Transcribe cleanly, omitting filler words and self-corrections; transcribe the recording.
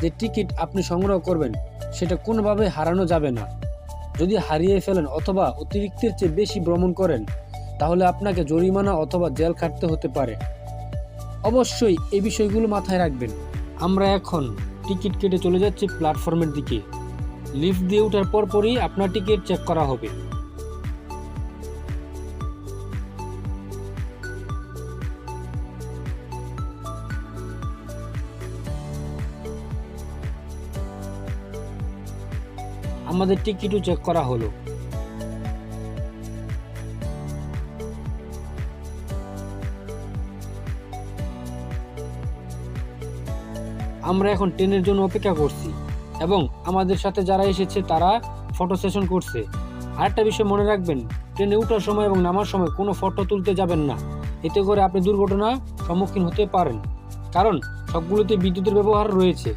যে টিকিট আপনি সংগ্রহ করবেন সেটা কোনোভাবে হারানো যাবে না। যদি হারিয়ে ফেলেন অথবা অতিরিক্তের চেয়ে বেশি ভ্রমণ করেন তাহলে আপনাকে জরিমানা অথবা জেল খাটতে হতে পারে। অবশ্যই এই বিষয়গুলো মাথায় রাখবেন। আমরা এখন টিকিট কেটে চলে যাচ্ছি প্ল্যাটফর্মের দিকে। লিফট দিয়ে ওঠার পরপরই আপনার টিকিট চেক করা হবে। আমাদের টিকিটও চেক করা হলো। আমরা এখন ট্রেনের জন্য অপেক্ষা করছি এবং আমাদের সাথে যারা এসেছে তারা ফটো সেশন করছে। আরেকটা বিষয় মনে রাখবেন, ট্রেনে ওঠার সময় এবং নামার সময় কোনো ফটো তুলতে যাবেন না। এতে করে আপনি দুর্ঘটনার সম্মুখীন হতে পারেন, কারণ সবগুলোতে বিদ্যুতের ব্যবহার রয়েছে।